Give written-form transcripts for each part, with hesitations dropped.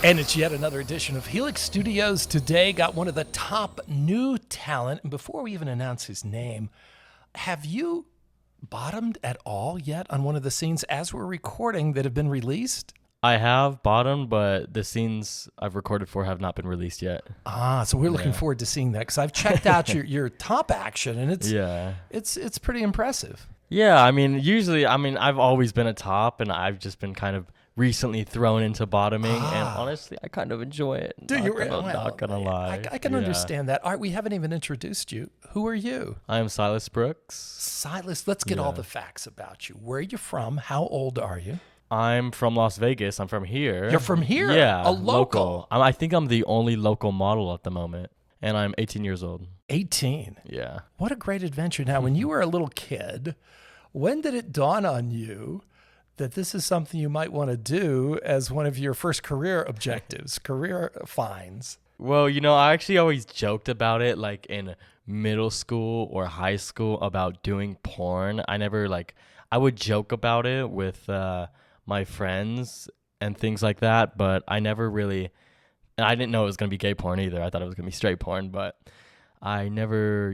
And it's yet another edition of Helix Studios Today. Got one of the top new talent. And before we even announce his name, have you bottomed at all yet on one of the scenes as we're recording that have been released? I have bottomed, but the scenes I've recorded for have not been released yet. So we're looking forward to seeing that because I've checked out your top action and it's pretty impressive. Yeah, I mean, usually, I've always been a top, and I've just been kind of recently thrown into bottoming, and honestly, I kind of enjoy it. Not gonna lie. I can understand that. All right, we haven't even introduced you. Who are you? I am Silas Brooks. Silas, let's get all the facts about you. Where are you from? How old are you? I'm from Las Vegas. I'm from here. You're from here? Yeah, a local. I think I'm the only local model at the moment, and I'm 18 years old. 18? Yeah. What a great adventure. Now, when you were a little kid, when did it dawn on you that this is something you might want to do as one of your first career objectives, career finds? Well, I actually always joked about it, like in middle school or high school, about doing porn. I would joke about it with my friends and things like that, but I didn't know it was going to be gay porn either. I thought it was going to be straight porn, but I never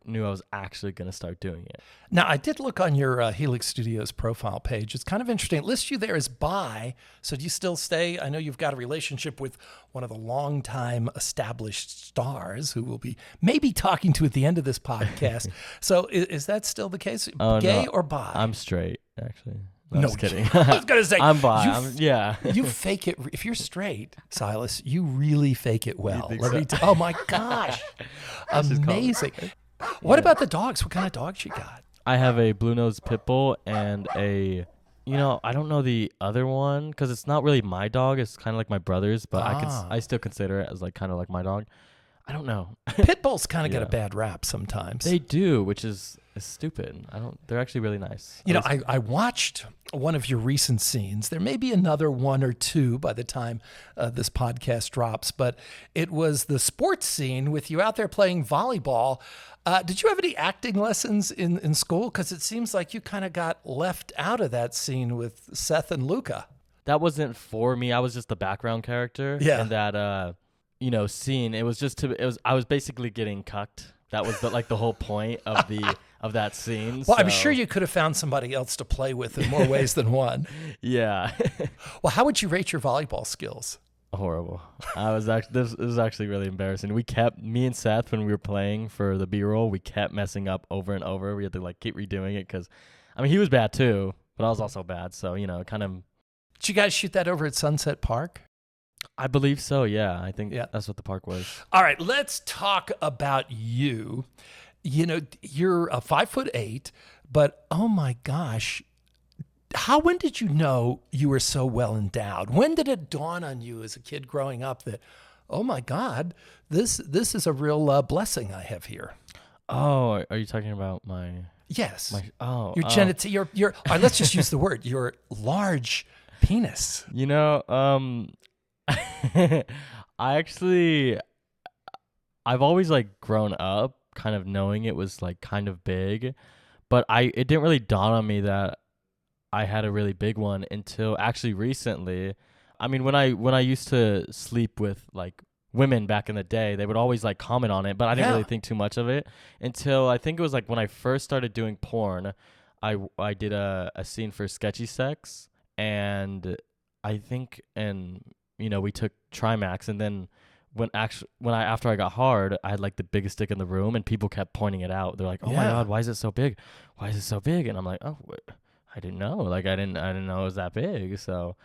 knew I was actually going to start doing it. Now, I did look on your Helix Studios profile page. It's kind of interesting. It lists you there as bi. So do you still stay? I know you've got a relationship with one of the longtime established stars who will be maybe talking to at the end of this podcast. So is that still the case? Gay or bi? I'm straight, actually. No, just kidding. I was going to say, I'm bi. You fake it. If you're straight, Silas, you really fake it well. Oh my gosh. Amazing. What about the dogs? What kind of dogs you got? I have a blue nose pit bull and I don't know the other one because it's not really my dog. It's kind of like my brother's, but I still consider it as kind of like my dog. I don't know. Pit bulls kind of get a bad rap sometimes. They do, which is stupid. They're actually really nice. I watched one of your recent scenes. There may be another one or two by the time this podcast drops, but it was the sports scene with you out there playing volleyball. Did you have any acting lessons in school? Because it seems like you kind of got left out of that scene with Seth and Luca. That wasn't for me. I was just the background character. Yeah. And that, scene, I was basically getting cucked. That was the whole point of that scene. Well, so. I'm sure you could have found somebody else to play with in more ways than one. Yeah. Well, how would you rate your volleyball skills? Horrible. This was actually really embarrassing. Me and Seth, when we were playing for the B-roll, we kept messing up over and over. We had to keep redoing it because, he was bad too, but I was also bad. So, kind of. Did you guys shoot that over at Sunset Park? I believe so, yeah. I think that's what the park was. All right, let's talk about you. You're 5'8", but oh my gosh, when did you know you were so well endowed? When did it dawn on you as a kid growing up that, oh my God, this is a real blessing I have here? Oh, are you talking about my... Yes. Your your let's just use the word, your large penis. I've always grown up kind of knowing it was kind of big, but it didn't really dawn on me that I had a really big one until actually recently. When I used to sleep with women back in the day, they would always comment on it, but I didn't really think too much of it until I think it was when I first started doing porn. I did a scene for Sketchy Sex, and I think we took Trimax, and then after I got hard, I had the biggest dick in the room, and people kept pointing it out. They're like, "Oh my God, why is it so big? Why is it so big?" And I'm like, "Oh, I didn't know. I didn't know it was that big." So,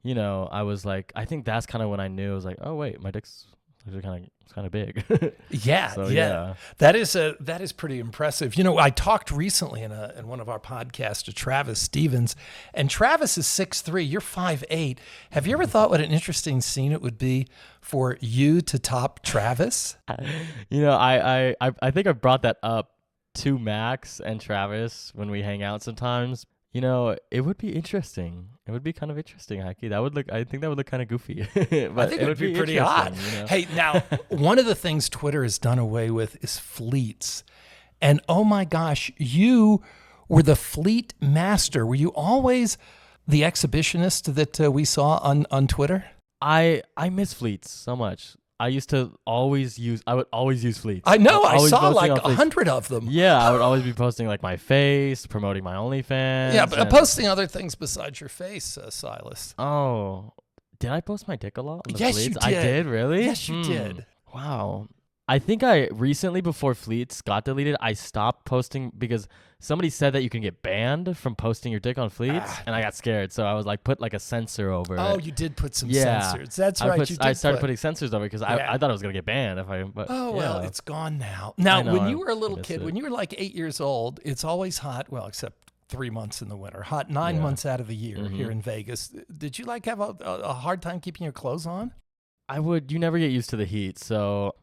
I was I think that's kind of when I knew. I was like, "Oh wait, my dick's kind of big." Yeah. That is pretty impressive. I talked recently in one of our podcasts to Travis Stevens, and Travis is 6'3", you're 5'8". Have you ever thought what an interesting scene it would be for you to top Travis? I think I brought that up to Max and Travis when we hang out sometimes. It would be interesting. It would be kind of interesting, Heike. I think that would look kind of goofy. But I think it would be pretty odd. Hey, now, one of the things Twitter has done away with is fleets. And oh my gosh, you were the fleet master. Were you always the exhibitionist that we saw on Twitter? I miss fleets so much. I would always use fleets. I know. I Always saw posting like on Fleets. 100 of them. Yeah, I would always be posting like my face, promoting my OnlyFans. Yeah, but posting other things besides your face, Silas. Oh, did I post my dick a lot on the Yes, you fleets? did. I did, really? Yes, you did. Wow. I think I recently, before fleets got deleted, I stopped posting because somebody said that you can get banned from posting your dick on fleets, and I got scared. So I was like, put like a censor over Oh, it. you did put some Yeah. sensors. That's right. I started putting censors over it because Yeah. I thought I was gonna get banned if I. But Oh, yeah. well, it's gone now. Now, I know, when you I were a little miss kid, it. when you were like 8 years old, it's always hot. Well, except 3 months in the winter, hot 9 months out of the year here in Vegas. Did you like have a hard time keeping your clothes on? You never get used to the heat, so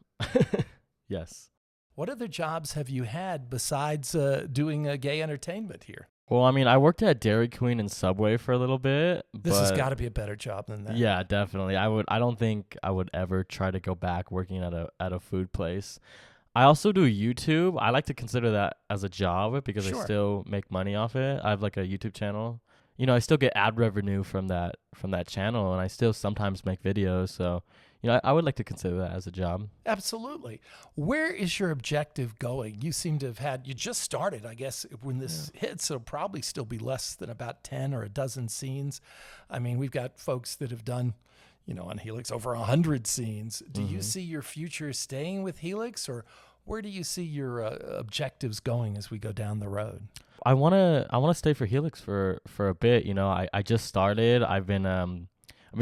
yes. What other jobs have you had besides doing gay entertainment here? Well, I mean, I worked at Dairy Queen and Subway for a little bit. This has but got to be a better job than that. Yeah, definitely. I don't think I would ever try to go back working at a food place. I also do YouTube. I like to consider that as a job because I still make money off it. I have like a YouTube channel. You know, I still get ad revenue from that channel, and I still sometimes make videos. So, you know, I would like to consider that as a job. Absolutely. Where is your objective going? You seem to have you just started, I guess, when this hits, it'll probably still be less than about 10 or a dozen scenes. I mean, we've got folks that have done, you know, on Helix over 100 scenes. Do you see your future staying with Helix, or where do you see your objectives going as we go down the road? I wanna stay for Helix for a bit. You know, I just started. I've been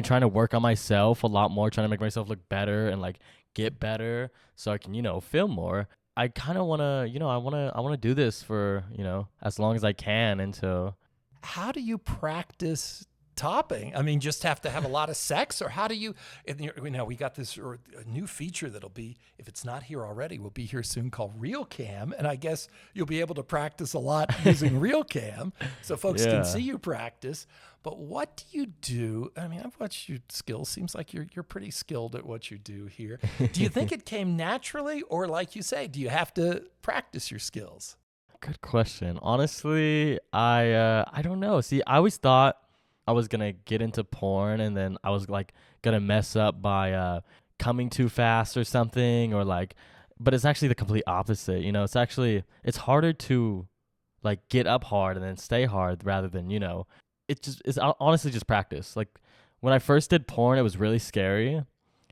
trying to work on myself a lot more, trying to make myself look better and like get better so I can, you know, film more. I kind of wanna, you know, I wanna do this for, you know, as long as I can until. How do you practice topping? I mean, just have to have a lot of sex, or how do you? You know, we got this a new feature that'll be, if it's not here already, will be here soon, called Real Cam, and I guess you'll be able to practice a lot using Real Cam, so folks can see you practice. But what do you do? I mean, I've watched your skills. Seems like you're pretty skilled at what you do here. Do you think it came naturally, or like you say, do you have to practice your skills? Good question. Honestly, I don't know. See, I always thought I was gonna get into porn, and then I was like gonna mess up by coming too fast or something, or like, but it's actually the complete opposite. You know, it's harder to like get up hard and then stay hard rather than, you know, it's honestly just practice. Like when I first did porn, it was really scary.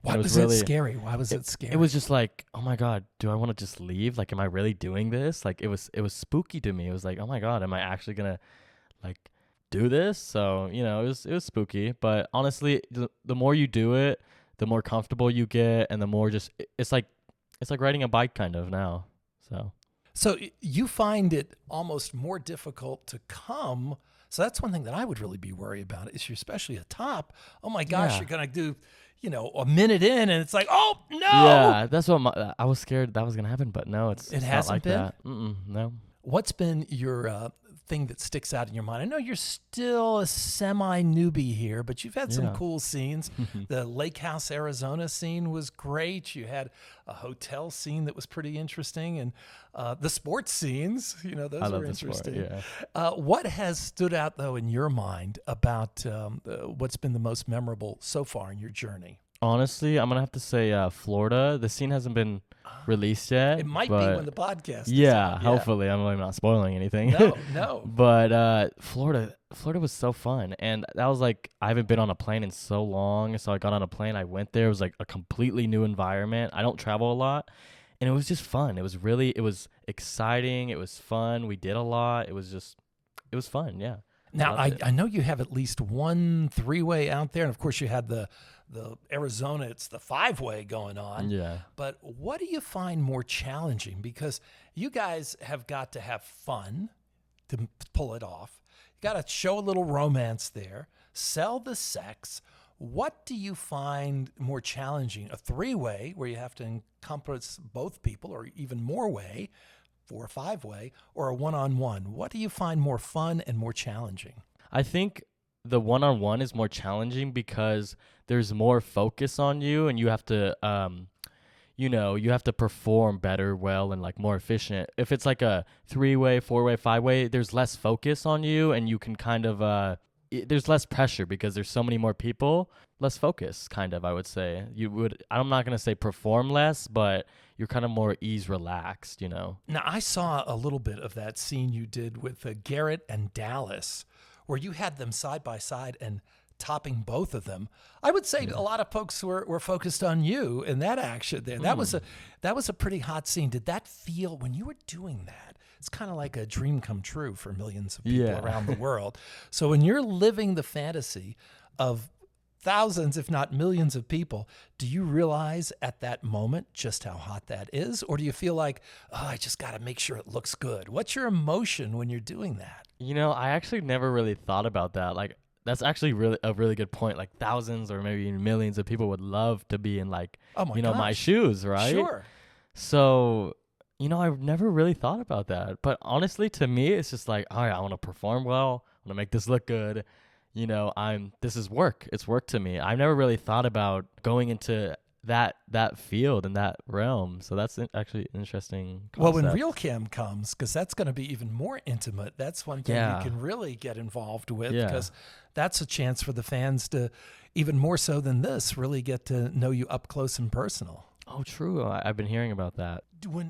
Why was it scary? Why was it scary? It was just like, oh my God, do I want to just leave? Like, am I really doing this? Like, it was spooky to me. It was like, oh my God, am I actually gonna like do this? So, you know, it was spooky. But honestly, the more you do it, the more comfortable you get, and the more just it's like riding a bike kind of now. So you find it almost more difficult to come. So that's one thing that I would really be worried about, is you're especially a top. Oh my gosh, you're gonna do, you know, a minute in, and it's like, oh no. Yeah, that's what I was scared that was gonna happen, but no, it hasn't not like been. that. No. What's been your thing that sticks out in your mind? I know you're still a semi-newbie here, but you've had some cool scenes. The Lake House, Arizona scene was great. You had a hotel scene that was pretty interesting, and the sports scenes, you know, those were interesting. What has stood out, though, in your mind about what's been the most memorable so far in your journey? Honestly, I'm gonna have to say Florida. The scene hasn't been released yet. It might be when the podcast is yeah, out. Hopefully. I'm really not spoiling anything. No. But Florida was so fun, and that was like, I haven't been on a plane in so long, so I got on a plane, I went there. It was like a completely new environment. I don't travel a lot, and it was just fun. It was exciting. It was fun. We did a lot. It was fun. Yeah. Now, I know you have at least one 3-way out there, and of course you had the Arizona, it's the 5-way going on. Yeah. But what do you find more challenging? Because you guys have got to have fun to pull it off. You got to show a little romance there, sell the sex. What do you find more challenging? A 3-way where you have to encompass both people, or even more way, 4 or 5-way, or a one-on-one? What do you find more fun and more challenging? I think the one-on-one is more challenging because there's more focus on you, and you have to you have to perform better, well, and like more efficient. If it's like a 3-way, 4-way, 5-way, there's less focus on you, and you can kind of there's less pressure because there's so many more people, less focus, kind of, I would say. I'm not going to say perform less, but you're kind of more ease relaxed, you know? Now, I saw a little bit of that scene you did with Garrett and Dallas, where you had them side by side and topping both of them. I would say a lot of folks were focused on you in that action there. That was a pretty hot scene. Did that feel, when you were doing that, it's kind of like a dream come true for millions of people around the world. So when you're living the fantasy of thousands, if not millions of people, do you realize at that moment just how hot that is? Or do you feel like, oh, I just got to make sure it looks good? What's your emotion when you're doing that? You know, I actually never really thought about that. Like, that's actually a really good point. Like, thousands or maybe even millions of people would love to be in, like, my shoes, right? Sure. So, I've never really thought about that. But honestly, to me, it's just like, all right, I want to perform well. I want to make this look good. This is work. It's work to me. I've never really thought about going into that field and that realm. So that's actually an interesting concept. Well, when Real Cam comes, because that's going to be even more intimate, that's one thing you can really get involved with, because that's a chance for the fans to, even more so than this, really get to know you up close and personal. Oh, true. I've been hearing about that. When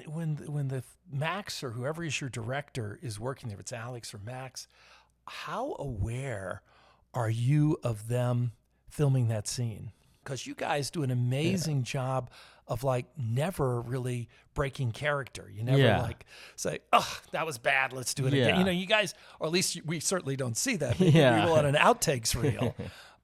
the Max or whoever is your director is working there, if it's Alex or Max, how aware are you of them filming that scene? Because you guys do an amazing job of like never really breaking character. You never like say, oh, that was bad, let's do it again. You guys, or at least we certainly don't see that. Maybe we will on an outtakes reel.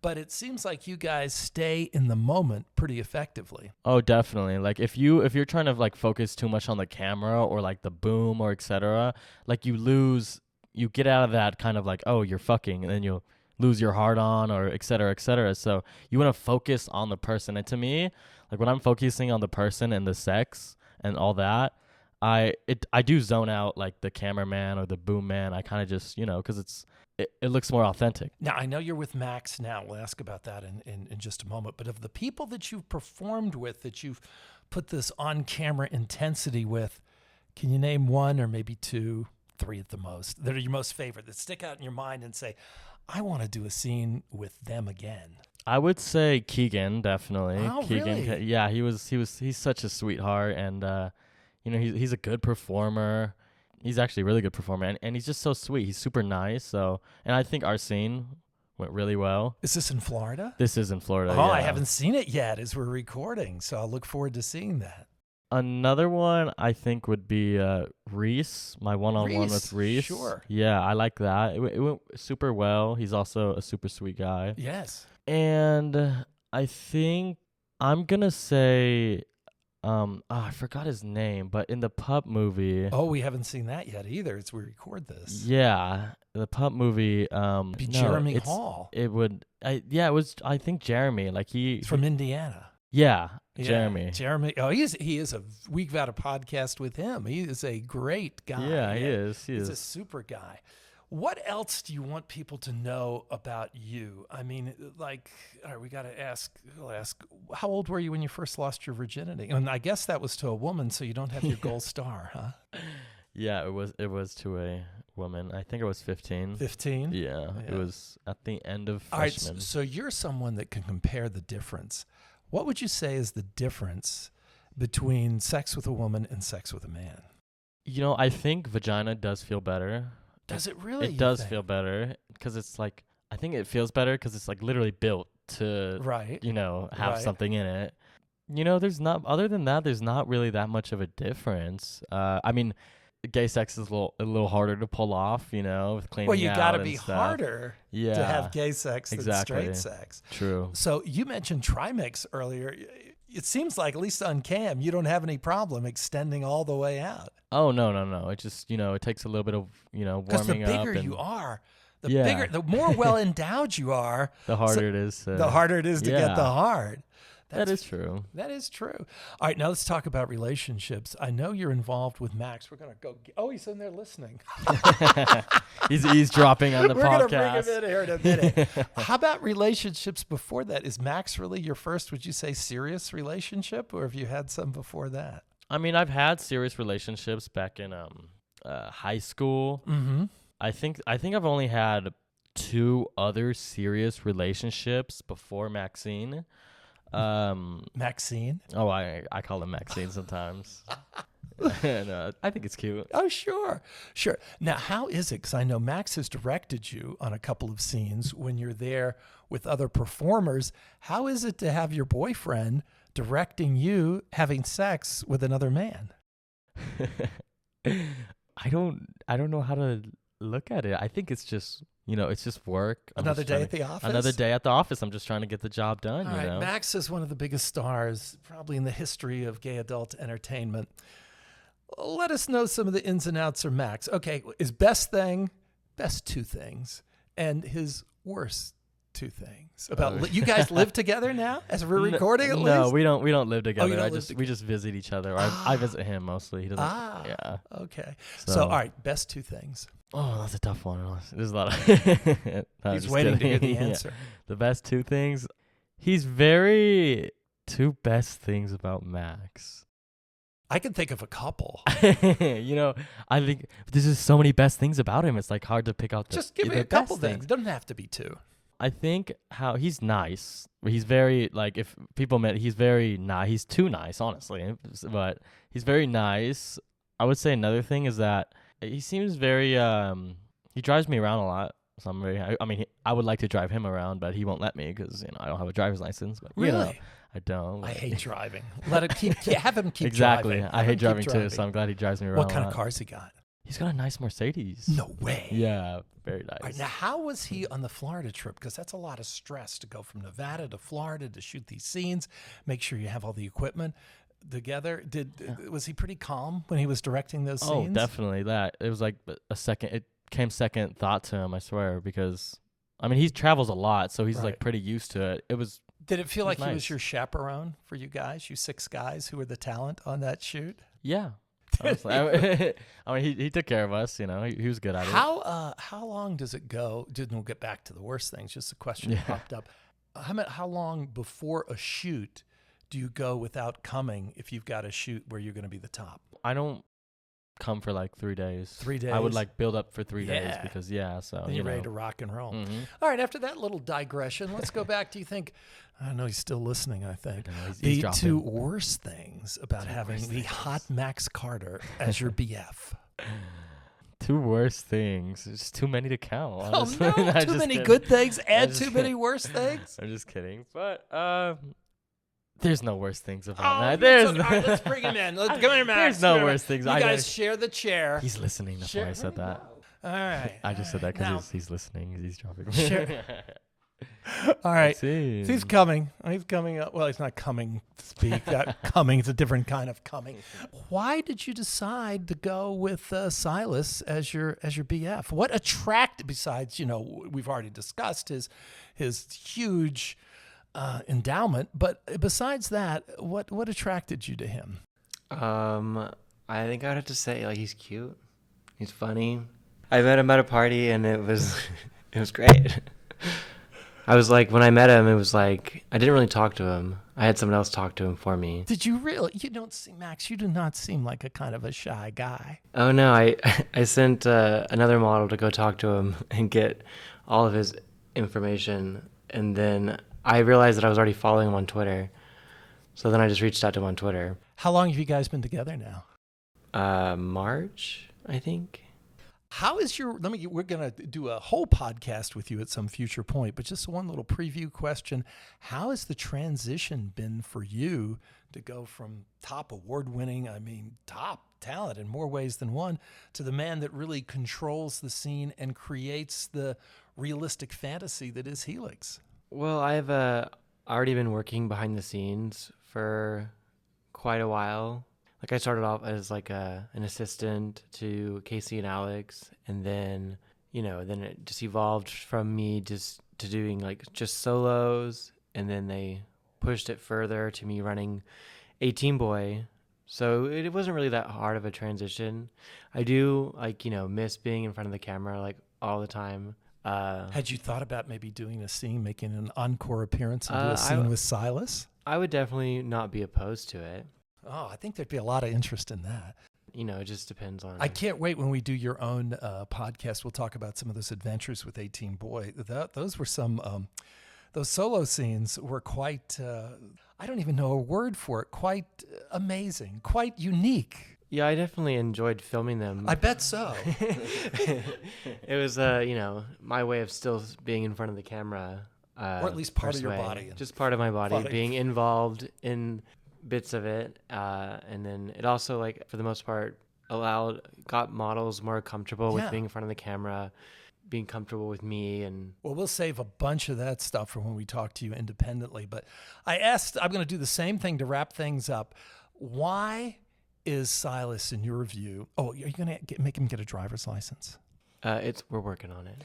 But it seems like you guys stay in the moment pretty effectively. Oh, definitely. Like if you're trying to like focus too much on the camera or like the boom or etc., like you get out of that kind of like, oh, you're fucking, and then you'll lose your heart on or et cetera, et cetera. So you want to focus on the person. And to me, like when I'm focusing on the person and the sex and all that, I do zone out like the cameraman or the boom man. I kind of just, because it looks more authentic. Now, I know you're with Max now. We'll ask about that in just a moment. But of the people that you've performed with, that you've put this on-camera intensity with, can you name one or maybe two, three at the most, that are your most favorite, that stick out in your mind and say, I want to do a scene with them again? I would say Keegan, definitely. Oh, Keegan, really? Yeah, he's such a sweetheart, and he's a good performer. He's actually a really good performer, and he's just so sweet. He's super nice. So, and I think our scene went really well. Is this in Florida? This is in Florida. Oh, I haven't seen it yet as we're recording, so I'll look forward to seeing that. Another one I think would be Reese, my one-on-one with Reese. Sure. Yeah, I like that. It went super well. He's also a super sweet guy. Yes. And I think I'm going to say, I forgot his name, but in the Pup movie. Oh, we haven't seen that yet either as we record this. Yeah, the Pup movie. It'd be Jeremy Hall. It was, I think Jeremy. Like he's from Indiana. Yeah, Jeremy. Jeremy. Oh, he is we've got a podcast with him. He is a great guy. Yeah, he is. He's a super guy. What else do you want people to know about you? I mean, like, all right, we'll ask, how old were you when you first lost your virginity? And I guess that was to a woman, so you don't have your gold star, huh? Yeah, it was to a woman. I think I was 15. 15? Yeah, it was at the end of freshman. All right, so you're someone that can compare the difference. What would you say is the difference between sex with a woman and sex with a man? I think vagina does feel better. Does it really? It does feel better because it's like, I think it feels better because it's like literally built to, have something in it. Other than that, there's not really that much of a difference. I mean, gay sex is a little harder to pull off, with cleaning out. Well, you got to be stuff. Harder to have gay sex than straight sex. True. So you mentioned trimix earlier. It seems like, at least on cam, you don't have any problem extending all the way out. Oh, no. It just, it takes a little bit of, warming up. Because the bigger you are, the more well endowed you are, the harder it is. The harder it is to get the hard. That is true. That is true. All right, now let's talk about relationships. I know you're involved with Max. We're going to go. Oh, he's in there listening. He's dropping on the podcast. We're going to bring him in here in a minute. How about relationships before that? Is Max really your first, would you say, serious relationship, or have you had some before that? I mean, I've had serious relationships back in high school. Mm-hmm. I think I've only had 2 other serious relationships before Maxine. Maxine? Oh, I call him Maxine sometimes. And I think it's cute. Oh, sure. Now, how is it? Because I know Max has directed you on a couple of scenes when you're there with other performers. How is it to have your boyfriend directing you having sex with another man? I don't know how to look at it. I think it's just, it's just work. Another day at the office? Another day at the office. I'm just trying to get the job done, All right. Max is one of the biggest stars probably in the history of gay adult entertainment. Let us know some of the ins and outs of Max. Okay, his best 2 things, and his worst 2 things. You guys live together now as we're recording at least? No, we don't live together. You don't live together. We just visit each other. I visit him mostly. He doesn't. Yeah. Okay. So all right, best 2 things. Oh, that's a tough one. There's a lot of. He's waiting to hear the answer. Yeah. The best 2 things. He's 2 best things about Max. I can think of a couple. I think there's just so many best things about him. It's like hard to pick out. Just give me a couple things. It doesn't have to be 2. I think how he's nice. He's very if people met, he's very nice. He's too nice, honestly, but he's very nice. I would say another thing is that he seems very. He drives me around a lot. So I'm very. I would like to drive him around, but he won't let me because I don't have a driver's license. But really. I don't. I hate driving. Have him keep exactly. driving. I hate driving too, so I'm glad he drives me around. What kind of cars he got? He's got a nice Mercedes. No way. Yeah, very nice. All right, now, how was he on the Florida trip? Because that's a lot of stress to go from Nevada to Florida to shoot these scenes, make sure you have all the equipment together. Was he pretty calm when he was directing those scenes? Oh, definitely. That it was like a second. It came second thought to him. I swear, because he travels a lot, so he's like pretty used to it. It was. Did it feel like nice. He was your chaperone for you guys, you 6 guys who were the talent on that shoot? Yeah. He took care of us, he was good at it. How long does it go? We'll get back to the worst things, just a question that popped up. How long before a shoot do you go without coming if you've got a shoot where you're going to be the top? I don't come for 3 days. 3 days? I would build up for 3 days because so then you're ready to rock and roll. Mm-hmm. All right, after that little digression, let's go back. Do you think, I know he's still listening, I think. He's the 2 worst things about having the hot Max Carter as your BF. 2 worst things. It's too many to count, honestly. Oh, no, too many good things and too many worst things? I'm just kidding. But there's no worst things about that. All right, let's bring him in. Come here, Max. There's no worst things. You guys share the chair. He's listening. That's why I said that. All right. I just said that because he's listening. He's dropping. Sure. All right. See. He's coming. He's coming up. Well, he's not coming to speak. That coming is a different kind of coming. Why did you decide to go with Silas as your BF? What attracted, besides, we've already discussed his huge endowment, but besides that, what attracted you to him? I think I would have to say he's cute. He's funny. I met him at a party and it was great. I was when I met him, it was I didn't really talk to him. I had someone else talk to him for me. Did you really? You don't seem, Max, you do not seem like a kind of a shy guy. Oh no, I sent another model to go talk to him and get all of his information, and then I realized that I was already following him on Twitter. So then I just reached out to him on Twitter. How long have you guys been together now? March, I think. How is we're going to do a whole podcast with you at some future point, but just one little preview question. How has the transition been for you to go from top award-winning, top talent in more ways than one, to the man that really controls the scene and creates the realistic fantasy that is Helix? Well, I've already been working behind the scenes for quite a while. I started off as an assistant to Casey and Alex, and then then it just evolved from me just to doing just solos, and then they pushed it further to me running a Team Boy. So it wasn't really that hard of a transition. I do miss being in front of the camera all the time. Had you thought about maybe doing a scene, making an encore appearance and do a scene with Silas? I would definitely not be opposed to it. Oh, I think there'd be a lot of interest in that. It just depends on. I can't wait when we do your own podcast. We'll talk about some of those adventures with 18 Boy. Those were some, those solo scenes were quite, I don't even know a word for it, quite amazing, quite unique. Yeah, I definitely enjoyed filming them. I bet so. It was, my way of still being in front of the camera. Or at least part of your way. body. Just part of my body, being involved in bits of it. And then it also, like, for the most part, got models more comfortable with being in front of the camera, being comfortable with me. And well, we'll save a bunch of that stuff for when we talk to you independently. But I'm going to do the same thing to wrap things up. Why is Silas, in your view, are you going to make him get a driver's license? We're working on it.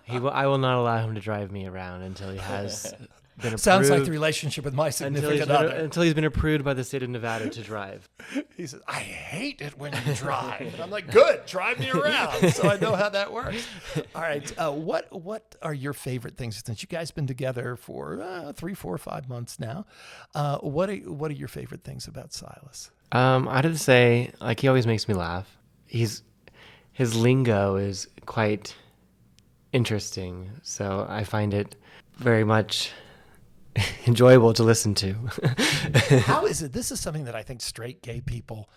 I will not allow him to drive me around until he has been approved. Sounds like the relationship with my significant other. Until he's been approved by the state of Nevada to drive. He says, I hate it when you drive. And I'm like, good, drive me around. So I know how that works. All right. What are your favorite things? Since you guys been together for 3, 4, 5 months now, what are your favorite things about Silas? I'd have to say, like, he always makes me laugh. His lingo is quite interesting, so I find it very much enjoyable to listen to. How is it? This is something that I think straight gay people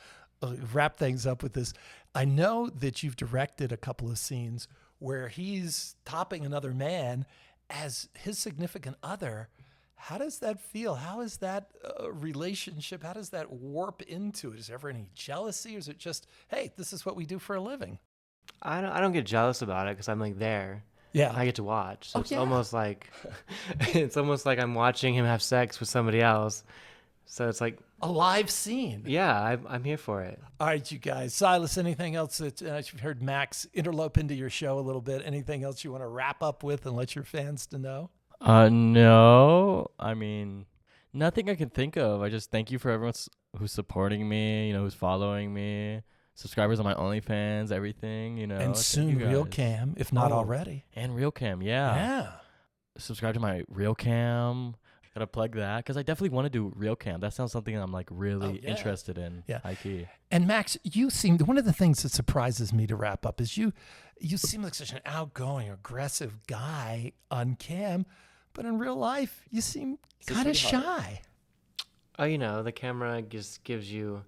wrap things up with this. I know that you've directed a couple of scenes where he's topping another man as his significant other. How does that feel? How is that relationship? How does that warp into it? Is there ever any jealousy, or is it just, hey, this is what we do for a living? I don't get jealous about it because I'm like there. Yeah, I get to watch. So it's almost like I'm watching him have sex with somebody else. So it's like a live scene. Yeah, I'm here for it. All right, you guys. Silas, anything else that you've heard Max interlope into your show a little bit? Anything else you want to wrap up with and let your fans to know? No. I mean, nothing I can think of. I just thank you for everyone who's supporting me, who's following me. Subscribers on my OnlyFans, everything, And soon Real Cam, if not already. And Real Cam, yeah. Yeah. Subscribe to my Real Cam. Gotta plug that because I definitely want to do Real Cam. That sounds something I'm like really interested in. Yeah. High key. And Max, one of the things that surprises me to wrap up is you seem like such an outgoing, aggressive guy on cam, but in real life you seem kind of shy. Oh, the camera just gives you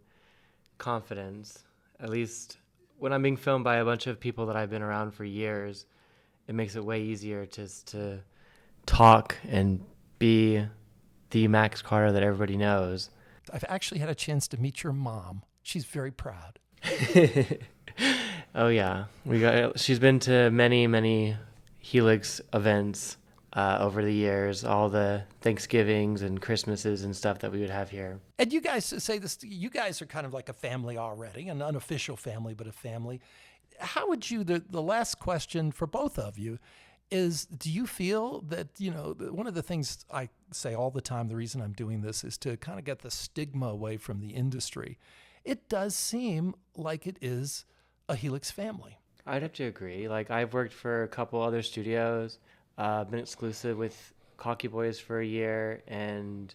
confidence. At least when I'm being filmed by a bunch of people that I've been around for years, it makes it way easier to talk and be the Max Carter that everybody knows. I've actually had a chance to meet your mom. She's very proud. Oh yeah, she's been to many, many Helix events over the years, all the Thanksgivings and Christmases and stuff that we would have here. And you guys say this, you guys are kind of like a family already, an unofficial family, but a family. How would you, the last question for both of you is, do you feel that, one of the things I say all the time, the reason I'm doing this is to kind of get the stigma away from the industry. It does seem like it is a Helix family. I'd have to agree. Like, I've worked for a couple other studios, been exclusive with Cocky Boys for a year, and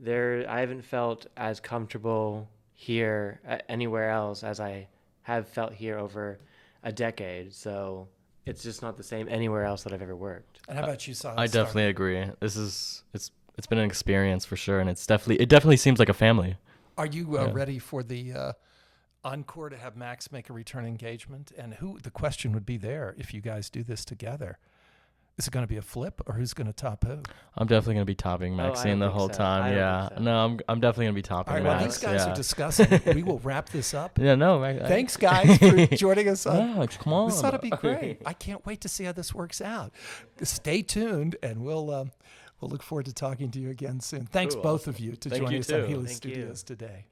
I haven't felt as comfortable here anywhere else as I have felt here over a decade. So it's just not the same anywhere else that I've ever worked. And how about you, Silas? I definitely agree. It's been an experience for sure, and it definitely seems like a family. Are you ready for the encore to have Max make a return engagement? And the question would be there if you guys do this together. Is it going to be a flip, or who's going to top who? I'm definitely going to be topping Maxine the whole time. Yeah. So. No, I'm definitely going to be topping All right, Max. well, these guys are discussing. We will wrap this up. Yeah, no. Thanks, guys, for joining us on. Max, come on. This ought to be great. I can't wait to see how this works out. Stay tuned, and we'll look forward to talking to you again soon. Thanks, both of you, to join us on Helix Studios today.